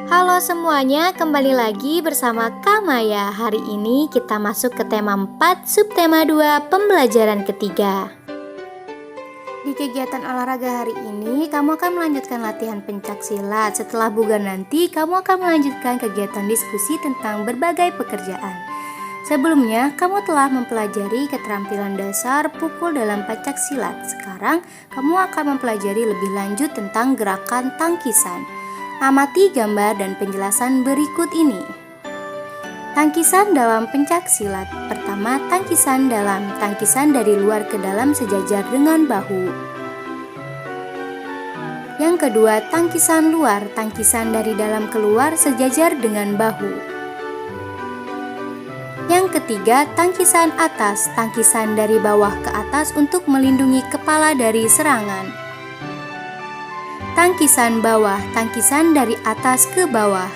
Halo semuanya, kembali lagi bersama Kak Maya. Hari ini kita masuk ke tema 4, subtema 2, pembelajaran ketiga. Di kegiatan olahraga hari ini, kamu akan melanjutkan latihan pencak silat. Setelah bugar nanti, kamu akan melanjutkan kegiatan diskusi tentang berbagai pekerjaan. Sebelumnya, kamu telah mempelajari keterampilan dasar pukul dalam pencak silat. Sekarang, kamu akan mempelajari lebih lanjut tentang gerakan tangkisan. Amati gambar dan penjelasan berikut ini. Tangkisan dalam pencak silat. Pertama, tangkisan dalam. Tangkisan dari luar ke dalam sejajar dengan bahu. Yang kedua, tangkisan luar. Tangkisan dari dalam keluar sejajar dengan bahu. Yang ketiga, tangkisan atas. Tangkisan dari bawah ke atas untuk melindungi kepala dari serangan. Tangkisan bawah, tangkisan dari atas ke bawah.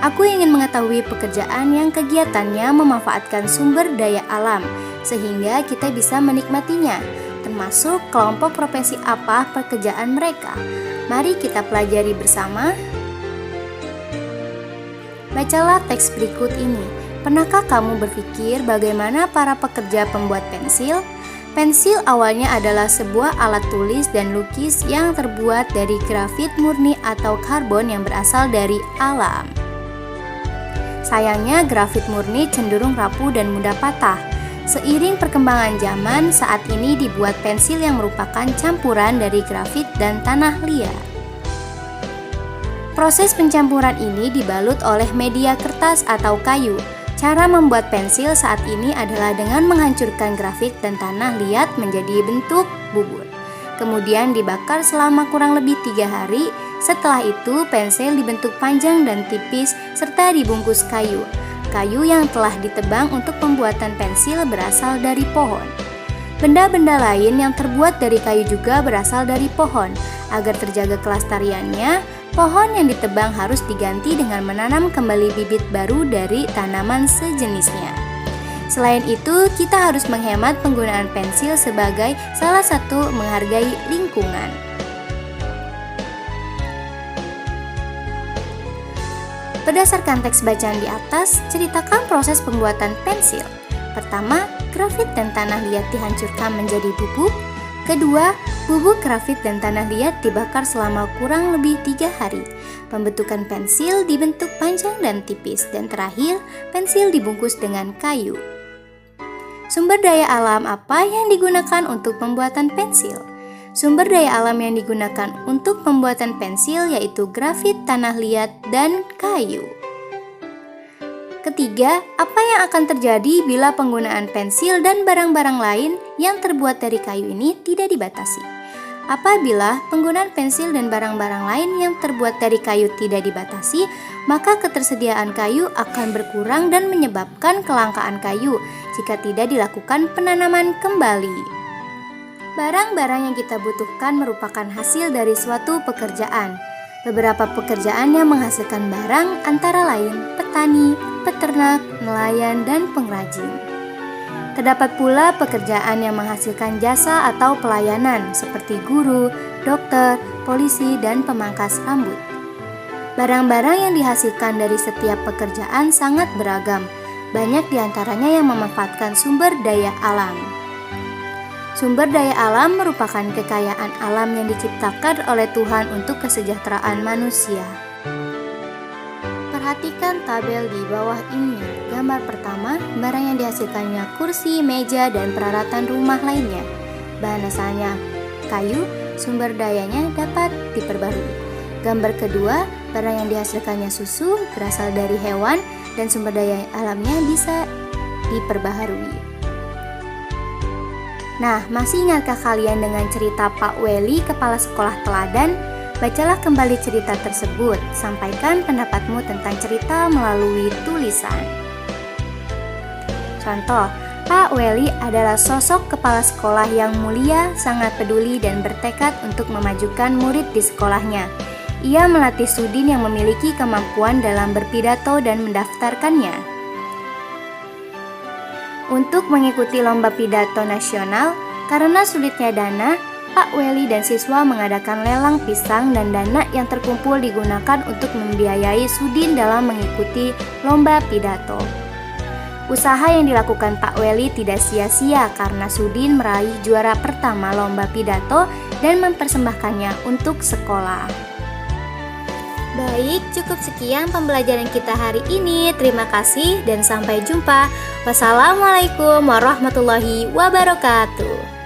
Aku ingin mengetahui pekerjaan yang kegiatannya memanfaatkan sumber daya alam, sehingga kita bisa menikmatinya, termasuk kelompok profesi apa pekerjaan mereka. Mari kita pelajari bersama. Bacalah teks berikut ini. Pernahkah kamu berpikir bagaimana para pekerja pembuat pensil? Pensil awalnya adalah sebuah alat tulis dan lukis yang terbuat dari grafit murni atau karbon yang berasal dari alam. Sayangnya, grafit murni cenderung rapuh dan mudah patah. Seiring perkembangan zaman, saat ini dibuat pensil yang merupakan campuran dari grafit dan tanah liat. Proses pencampuran ini dibalut oleh media kertas atau kayu. Cara membuat pensil saat ini adalah dengan menghancurkan grafit dan tanah liat menjadi bentuk bubur. Kemudian dibakar selama kurang lebih 3 hari. Setelah itu pensil dibentuk panjang dan tipis serta dibungkus kayu. Kayu yang telah ditebang untuk pembuatan pensil berasal dari pohon. Benda-benda lain yang terbuat dari kayu juga berasal dari pohon. Agar terjaga kelestariannya, pohon yang ditebang harus diganti dengan menanam kembali bibit baru dari tanaman sejenisnya. Selain itu, kita harus menghemat penggunaan pensil sebagai salah satu menghargai lingkungan. Berdasarkan teks bacaan di atas, ceritakan proses pembuatan pensil. Pertama, grafit dan tanah liat dihancurkan menjadi bubuk. Kedua, bubuk grafit dan tanah liat dibakar selama kurang lebih 3 hari. Pembentukan pensil dibentuk panjang dan tipis. Dan terakhir, pensil dibungkus dengan kayu. Sumber daya alam apa yang digunakan untuk pembuatan pensil? Sumber daya alam yang digunakan untuk pembuatan pensil yaitu grafit, tanah liat, dan kayu. Ketiga, apa yang akan terjadi bila penggunaan pensil dan barang-barang lain yang terbuat dari kayu ini tidak dibatasi? Apabila penggunaan pensil dan barang-barang lain yang terbuat dari kayu tidak dibatasi, maka ketersediaan kayu akan berkurang dan menyebabkan kelangkaan kayu jika tidak dilakukan penanaman kembali. Barang-barang yang kita butuhkan merupakan hasil dari suatu pekerjaan. Beberapa pekerjaan yang menghasilkan barang antara lain petani, peternak, nelayan, dan pengrajin. Terdapat pula pekerjaan yang menghasilkan jasa atau pelayanan seperti guru, dokter, polisi, dan pemangkas rambut. Barang-barang yang dihasilkan dari setiap pekerjaan sangat beragam. Banyak diantaranya yang memanfaatkan sumber daya alam. Sumber daya alam merupakan kekayaan alam yang diciptakan oleh Tuhan untuk kesejahteraan manusia. Perhatikan tabel di bawah ini. Gambar pertama, barang yang dihasilkannya kursi, meja, dan peralatan rumah lainnya. Bahan asalnya kayu, sumber dayanya dapat diperbarui. Gambar kedua, barang yang dihasilkannya susu, berasal dari hewan, dan sumber daya alamnya bisa diperbaharui. Nah, masih ingatkah kalian dengan cerita Pak Weli, kepala sekolah teladan? Bacalah kembali cerita tersebut. Sampaikan pendapatmu tentang cerita melalui tulisan. Contoh, Pak Weli adalah sosok kepala sekolah yang mulia, sangat peduli dan bertekad untuk memajukan murid di sekolahnya. Ia melatih Sudin yang memiliki kemampuan dalam berpidato dan mendaftarkannya untuk mengikuti lomba pidato nasional. Karena sulitnya dana, Pak Weli dan siswa mengadakan lelang pisang dan dana yang terkumpul digunakan untuk membiayai Sudin dalam mengikuti lomba pidato. Usaha yang dilakukan Pak Weli tidak sia-sia karena Sudin meraih juara pertama lomba pidato dan mempersembahkannya untuk sekolah. Baik, cukup sekian pembelajaran kita hari ini. Terima kasih dan sampai jumpa. Wassalamualaikum warahmatullahi wabarakatuh.